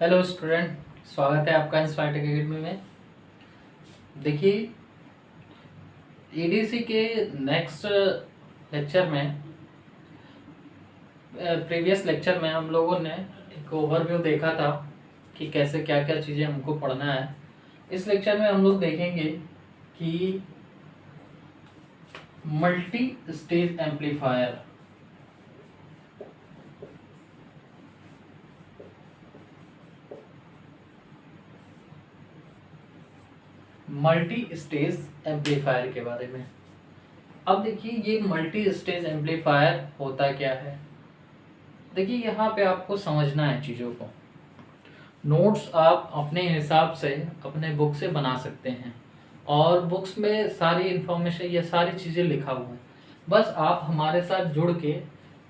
Hello student, स्वागत है आपका इंस्पायरटेक एकेडमी में। देखिए, ईडीसी के नेक्स्ट लेक्चर में, प्रीवियस लेक्चर में हम लोगों ने एक ओवरव्यू देखा था कि कैसे क्या क्या चीज़ें हमको पढ़ना है। इस लेक्चर में हम लोग देखेंगे कि मल्टी स्टेज एम्पलीफायर के बारे में। अब देखिए, ये मल्टी स्टेज एम्पलीफायर होता क्या है। देखिए, यहाँ पे आपको समझना है चीज़ों को। नोट्स आप अपने हिसाब से अपने बुक से बना सकते हैं और बुक्स में सारी इन्फॉर्मेशन, ये सारी चीज़ें लिखा हुआ है। बस आप हमारे साथ जुड़ के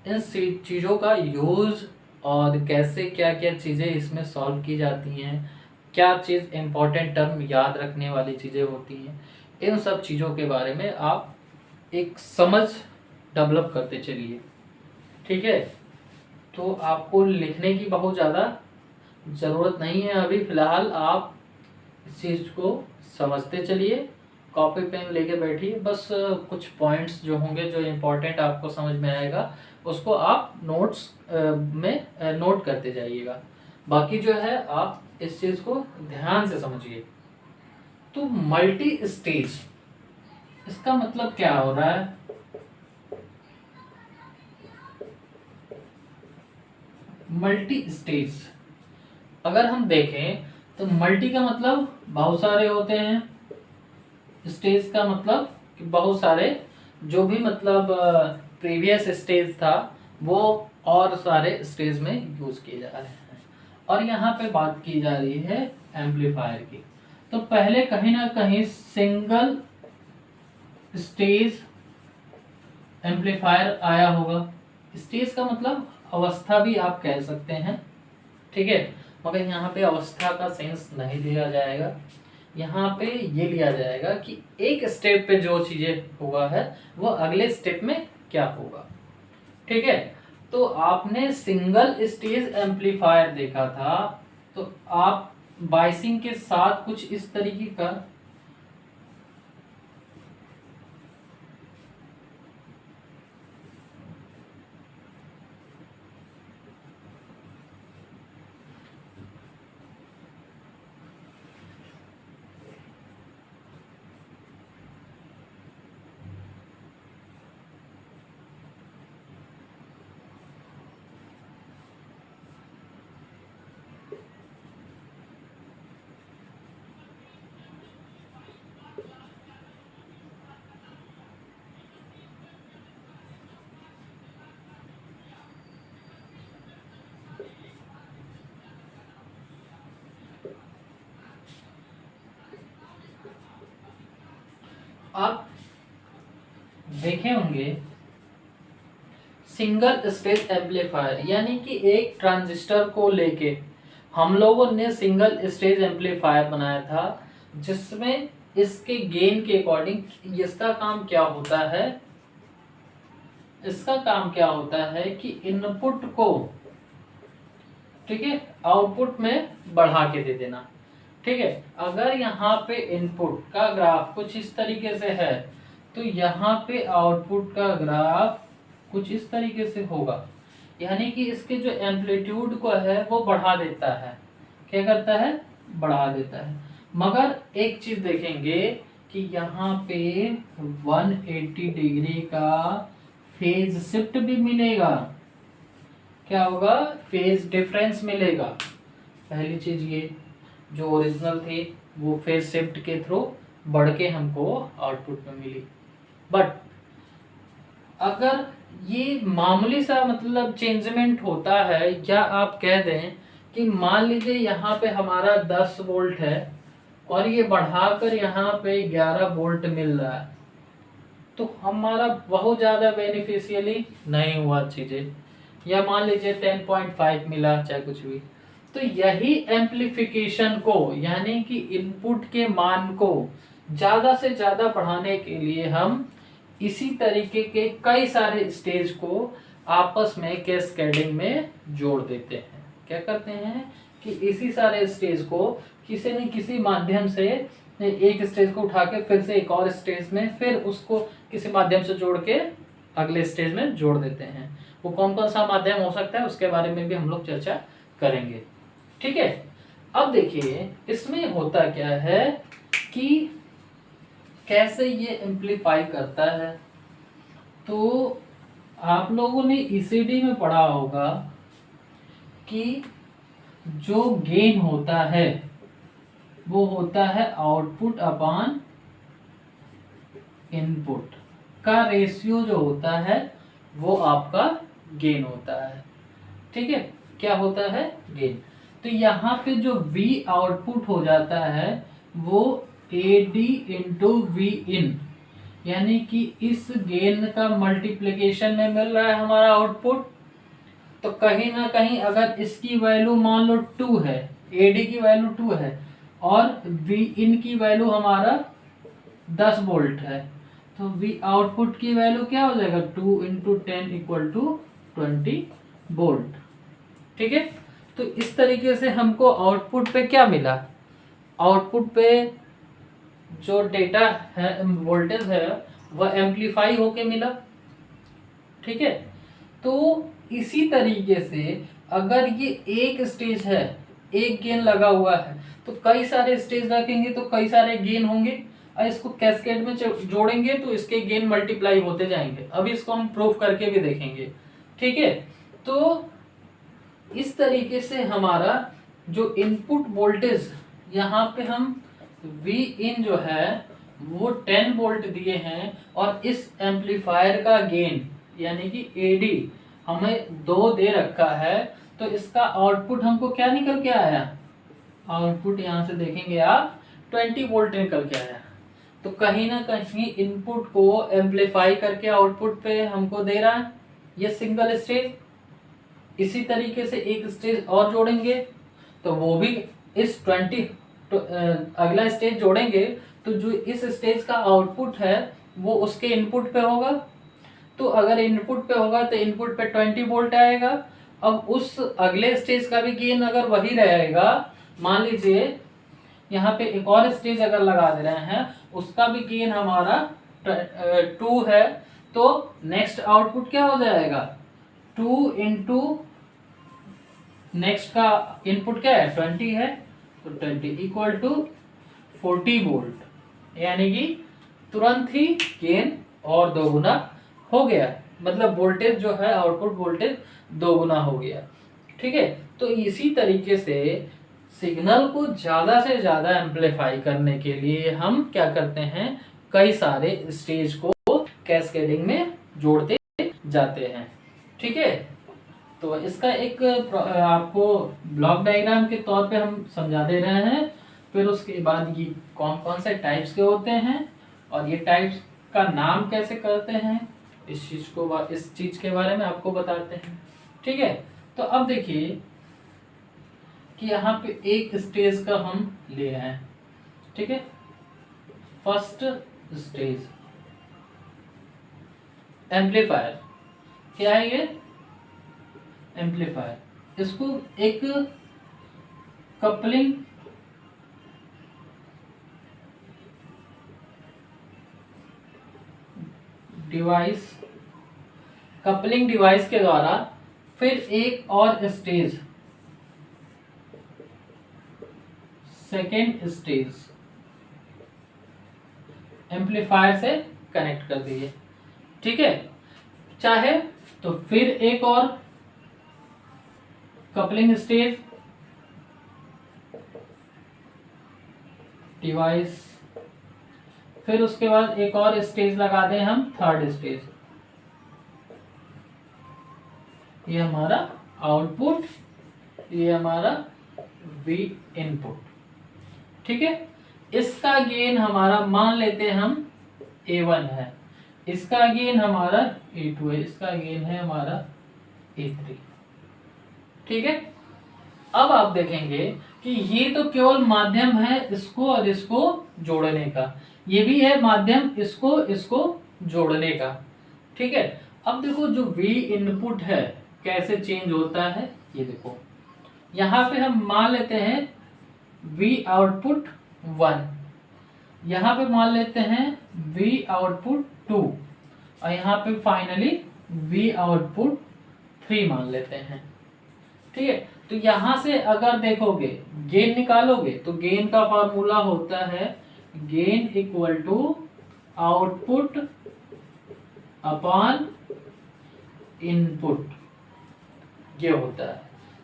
इन चीज़ों का यूज़ और कैसे क्या क्या चीज़ें इसमें सॉल्व की जाती हैं, क्या चीज़ इम्पोर्टेंट टर्म याद रखने वाली चीज़ें होती हैं, इन सब चीज़ों के बारे में आप एक समझ डेवलप करते चलिए। ठीक है, तो आपको लिखने की बहुत ज़्यादा ज़रूरत नहीं है। अभी फ़िलहाल आप इस चीज़ को समझते चलिए, कॉपी पेन लेके बैठिए। बस कुछ पॉइंट्स जो होंगे, जो इम्पोर्टेंट आपको समझ में आएगा, उसको आप नोट्स में नोट करते जाइएगा। बाकी जो है आप इस चीज़ को ध्यान से समझिए। तो मल्टी स्टेज, इसका मतलब क्या हो रहा है? मल्टी स्टेज अगर हम देखें तो मल्टी का मतलब बहुत सारे होते हैं, स्टेज का मतलब कि बहुत सारे, जो भी मतलब प्रीवियस स्टेज था वो और सारे स्टेज में यूज किए जा रहे हैं। और यहाँ पे बात की जा रही है एम्पलीफायर की। तो पहले कहीं ना कहीं सिंगल स्टेज एम्पलीफायर आया होगा। स्टेज का मतलब अवस्था भी आप कह सकते हैं, ठीक है, मगर यहाँ पे अवस्था का सेंस नहीं लिया जाएगा। यहाँ पे ये लिया जाएगा कि एक स्टेप पे जो चीजें हुआ है वो अगले स्टेप में क्या होगा। ठीक है, तो आपने सिंगल स्टेज एम्पलीफायर देखा था, तो आप बाइसिंग के साथ कुछ इस तरीके का आप देखे होंगे। सिंगल स्टेज एम्पलीफायर यानी कि एक ट्रांजिस्टर को लेके हम लोगों ने सिंगल स्टेज एम्पलीफायर बनाया था, जिसमें इसके गेन के अकॉर्डिंग इसका काम क्या होता है। इसका काम क्या होता है कि इनपुट को, ठीक है, आउटपुट में बढ़ा के दे देना। ठीक है, अगर यहाँ पे इनपुट का ग्राफ कुछ इस तरीके से है तो यहाँ पे आउटपुट का ग्राफ कुछ इस तरीके से होगा। यानी कि इसके जो एम्पलीट्यूड को है वो बढ़ा देता है। क्या करता है? बढ़ा देता है। मगर एक चीज देखेंगे कि यहाँ पे 180 डिग्री का फेज शिफ्ट भी मिलेगा। क्या होगा? फेज डिफरेंस मिलेगा। पहली चीज ये, जो ओरिजिनल थी वो फेज शिफ्ट के थ्रू बढ़ के हमको आउटपुट में मिली। बट अगर ये मामूली सा मतलब चेंजमेंट होता है, या आप कह दें कि मान लीजिए यहाँ पे हमारा 10 वोल्ट है और ये बढ़ाकर यहाँ पे 11 वोल्ट मिल रहा है, तो हमारा बहुत ज़्यादा बेनिफिशियली नहीं हुआ चीज़ें। या मान लीजिए 10.5 मिला, चाहे कुछ भी। तो यही एम्प्लीफिकेशन को, यानी कि इनपुट के मान को ज़्यादा से ज़्यादा बढ़ाने के लिए हम इसी तरीके के कई सारे स्टेज को आपस में कैस्केडिंग में जोड़ देते हैं। क्या करते हैं कि इसी सारे स्टेज को किसी न किसी माध्यम से, एक स्टेज को उठा के फिर से एक और स्टेज में, फिर उसको किसी माध्यम से जोड़ के अगले स्टेज में जोड़ देते हैं। वो कौन कौन सा माध्यम हो सकता है उसके बारे में भी हम लोग चर्चा करेंगे। ठीक है, अब देखिए इसमें होता क्या है कि कैसे ये एम्प्लीफाई करता है। तो आप लोगों ने ईसीडी में पढ़ा होगा कि जो गेन होता है वो होता है आउटपुट अपॉन इनपुट का रेशियो, जो होता है वो आपका गेन होता है। ठीक है, क्या होता है? गेन। तो यहाँ पे जो V आउटपुट हो जाता है वो AD इंटू वी इन, यानी कि इस गेन का मल्टीप्लिकेशन में मिल रहा है हमारा आउटपुट। तो कहीं ना कहीं अगर इसकी वैल्यू मान लो 2 है, AD की वैल्यू 2 है और V इन की वैल्यू हमारा 10 वोल्ट है, तो V आउटपुट की वैल्यू क्या हो जाएगा? 2 इंटू 10 इक्वल टू 20 वोल्ट। ठीक है, तो इस तरीके से हमको आउटपुट पे क्या मिला? आउटपुट पे जो डेटा है, वोल्टेज है, वह एम्प्लीफाई होके मिला। ठीक है, तो इसी तरीके से अगर ये एक स्टेज है, एक गेन लगा हुआ है, तो कई सारे स्टेज रखेंगे तो कई सारे गेन होंगे, और इसको कैस्केड में जोड़ेंगे तो इसके गेन मल्टीप्लाई होते जाएंगे। अभी इसको हम प्रूव करके भी देखेंगे। ठीक है, तो इस तरीके से हमारा जो इनपुट वोल्टेज, यहाँ पे हम V इन जो है वो 10 वोल्ट दिए हैं, और इस एम्पलीफायर का गेन यानी कि AD हमें 2 दे रखा है, तो इसका आउटपुट हमको क्या निकल के आया? आउटपुट यहाँ से देखेंगे आप 20 वोल्ट निकल के आया। तो कहीं ना कहीं इनपुट को एम्पलीफाई करके आउटपुट पे हमको दे रहा है ये सिंगल स्टेज। इसी तरीके से एक स्टेज और जोड़ेंगे तो वो भी इस 20 अगला स्टेज जोड़ेंगे तो जो इस स्टेज का आउटपुट है वो उसके इनपुट पे होगा। तो अगर इनपुट पे होगा तो इनपुट पे 20 वोल्ट आएगा। अब उस अगले स्टेज का भी गेन अगर वही रहेगा, मान लीजिए यहाँ पे एक और स्टेज अगर लगा दे रहे हैं, उसका भी गेन हमारा 2 है, तो नेक्स्ट आउटपुट क्या हो जाएगा? 2 इंटू नेक्स्ट का इनपुट क्या है? 20 है, तो 20 इक्वल टू 40 वोल्ट, यानी कि तुरंत ही गेन और दोगुना हो गया। मतलब वोल्टेज जो है, आउटपुट वोल्टेज दोगुना हो गया। ठीक है, तो इसी तरीके से सिग्नल को ज़्यादा से ज़्यादा एम्पलीफाई करने के लिए हम क्या करते हैं? कई सारे स्टेज को कैस्केडिंग में जोड़ते जाते हैं। ठीक है, तो इसका एक आपको ब्लॉक डायग्राम के तौर पे हम समझा दे रहे हैं। फिर उसके बाद ये कौन कौन से टाइप्स के होते हैं और ये टाइप्स का नाम कैसे करते हैं, इस चीज़ के बारे में आपको बताते हैं। ठीक है, तो अब देखिए कि यहाँ पे एक स्टेज का हम ले रहे हैं। ठीक है, फर्स्ट स्टेज एम्पलीफायर, क्या है ये? एम्पलीफायर। इसको एक कपलिंग डिवाइस के द्वारा फिर एक और स्टेज, सेकेंड स्टेज एम्पलीफायर से कनेक्ट कर दिए। ठीक है, चाहे तो फिर एक और कपलिंग स्टेज डिवाइस, फिर उसके बाद एक और स्टेज लगा दें हम, थर्ड स्टेज। ये हमारा आउटपुट, ये हमारा V इनपुट। ठीक है, इसका गेन हमारा मान लेते हैं हम A1 है, इसका गेन हमारा A2 है, इसका गेन है हमारा A3। ठीक है, अब आप देखेंगे कि ये तो केवल माध्यम है इसको और इसको जोड़ने का, ये भी है माध्यम इसको जोड़ने का। ठीक है, अब देखो जो V इनपुट है कैसे चेंज होता है, ये देखो यहाँ पे हम मान लेते हैं V आउटपुट 1, यहाँ पे मान लेते हैं V आउटपुट 2 और यहाँ पे फाइनली V आउटपुट 3 मान लेते हैं। ठीक है, तो यहाँ से अगर देखोगे गेन निकालोगे तो गेन का फॉर्मूला होता है gain equal to output upon input, ये होता है।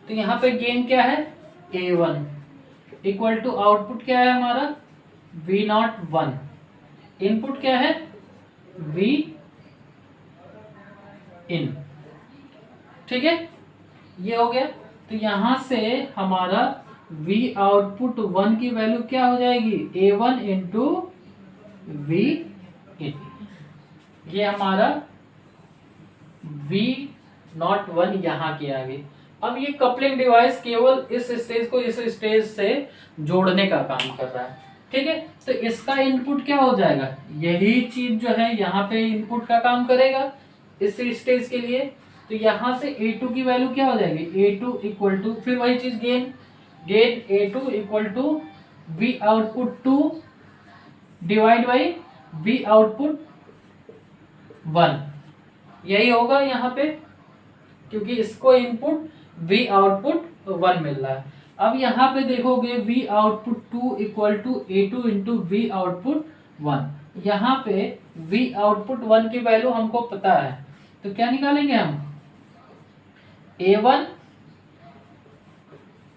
तो यहाँ पे गेन क्या है A1 इक्वल टू आउटपुट क्या है हमारा V01, इनपुट क्या है V इन। ठीक है, ये हो गया। तो यहां से हमारा V आउटपुट 1 की वैल्यू क्या हो जाएगी A1 इंटू V इन, ये हमारा V01 यहाँ के आगे। अब ये कपलिंग डिवाइस केवल इस स्टेज को इस स्टेज से जोड़ने का काम कर रहा है। ठीक है, तो इसका इनपुट क्या हो जाएगा, यही चीज जो है यहाँ पे इनपुट का काम करेगा इस स्टेज के लिए। तो यहाँ से A2 की वैल्यू क्या हो जाएगी A2 इक्वल टू, फिर वही चीज gain A2 equal to V output 2 divide by V output 1, यही होगा यहाँ पे, क्योंकि इसको इनपुट V आउटपुट 1 मिल रहा है। अब यहाँ पे देखोगे V output 2 equal to A2 into V output 1, यहाँ पे V आउटपुट 1 की वैल्यू हमको पता है, तो क्या निकालेंगे हम A1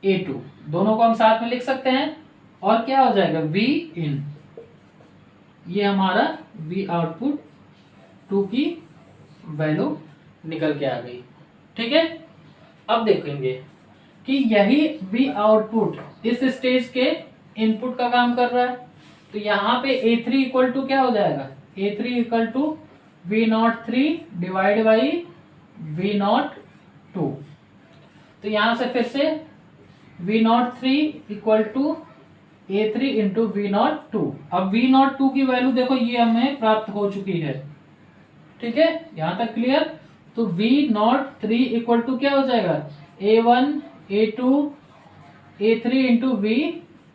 A2 दोनों को हम साथ में लिख सकते हैं, और क्या हो जाएगा V इन, ये हमारा V आउटपुट 2 की वैल्यू निकल के आ गई। ठीक है, अब देखेंगे कि यही V आउटपुट इस स्टेज के इनपुट का काम कर रहा है। तो यहाँ पे A3 इक्वल टू क्या हो जाएगा A3 equal to V03 divide by V02। तो यहाँ से फिर से V03 equal to A3 into V02। अब V02 की वैल्यू देखो ये हमें प्राप्त हो चुकी है। ठीक है, यहाँ तक क्लियर। तो V03 इक्वल टू क्या हो जाएगा A1 A2 A3 into V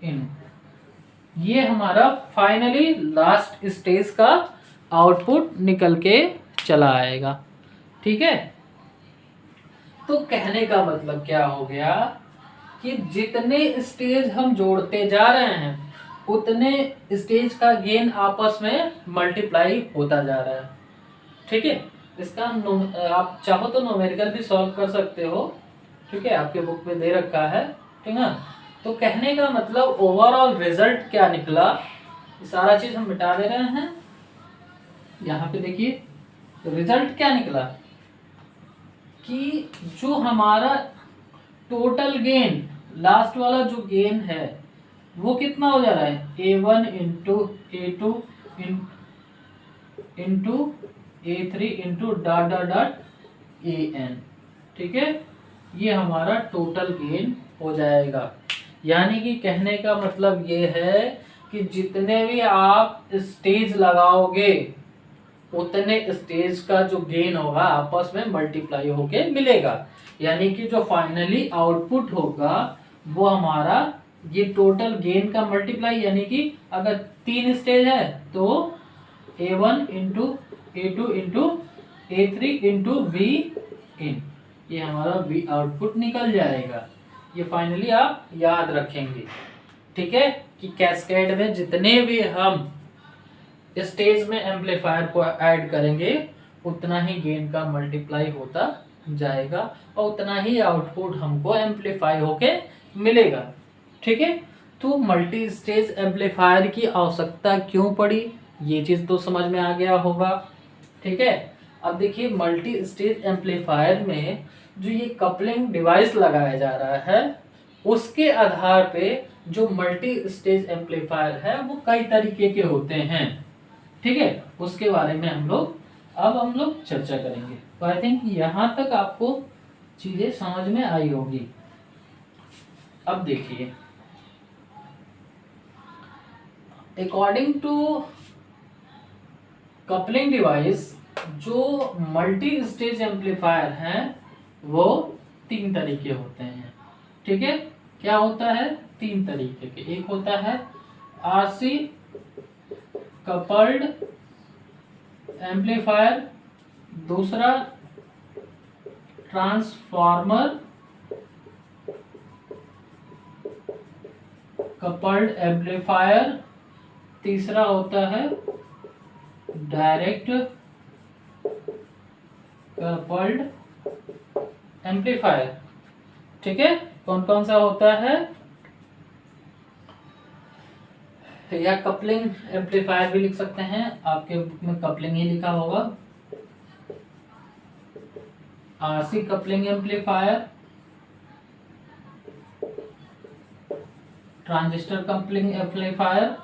इन, ये हमारा फाइनली लास्ट स्टेज का आउटपुट निकल के चला आएगा। ठीक है, तो कहने का मतलब क्या हो गया कि जितने स्टेज हम जोड़ते जा रहे हैं उतने स्टेज का गेन आपस में मल्टीप्लाई होता जा रहा है। ठीक है, इसका आप चाहो तो न्यूमेरिकल भी सॉल्व कर सकते हो। ठीक है, आपके बुक में दे रखा है। ठीक है, तो कहने का मतलब ओवरऑल रिजल्ट क्या निकला, सारा चीज हम मिटा दे रहे हैं। यहाँ पे देखिए तो रिजल्ट क्या निकला कि जो हमारा टोटल गेन, लास्ट वाला जो गेन है वो कितना हो जा रहा है A1 into A2 into A3 into dot dot dot AN। ठीक है, ये हमारा टोटल गेन हो जाएगा। यानी कि कहने का मतलब ये है कि जितने भी आप स्टेज लगाओगे उतने स्टेज का जो गेन होगा आपस में मल्टीप्लाई होके मिलेगा। यानी कि जो फाइनली आउटपुट होगा वो हमारा ये टोटल गेन का मल्टीप्लाई, यानी कि अगर 3 स्टेज है तो A1 into A2 into A3 into V इन, ये हमारा V आउटपुट निकल जाएगा। ये फाइनली आप याद रखेंगे। ठीक है, कि कैस्केड में जितने भी हम स्टेज में एम्पलीफायर को ऐड करेंगे उतना ही गेन का मल्टीप्लाई होता जाएगा और उतना ही आउटपुट हमको एम्पलीफाई होके मिलेगा। ठीक है, तो मल्टी स्टेज एम्पलीफायर की आवश्यकता क्यों पड़ी ये चीज़ तो समझ में आ गया होगा। ठीक है, अब देखिए मल्टी स्टेज एम्पलीफायर में जो ये कपलिंग डिवाइस लगाया जा रहा है उसके आधार पे जो मल्टी स्टेज एम्पलीफायर है वो कई तरीके के होते हैं। ठीक है, उसके बारे में हम लोग चर्चा करेंगे। तो आई थिंक यहाँ तक आपको चीजें समझ में आई होगी। अब देखिए, अकॉर्डिंग टू कपलिंग डिवाइस जो मल्टी स्टेज एम्पलीफायर हैं वो 3 तरीके होते हैं। ठीक है, क्या होता है, 3 तरीके के। एक होता है आरसी कपल्ड एम्पलीफायर, दूसरा ट्रांसफार्मर कपल्ड एम्पलीफायर, तीसरा होता है डायरेक्ट कपल्ड एम्पलीफायर। ठीक है, कौन कौन सा होता है, या कपलिंग एम्पलीफायर भी लिख सकते हैं, आपके बुक में कपलिंग ही लिखा होगा। RC coupling amplifier, transistor coupling amplifier,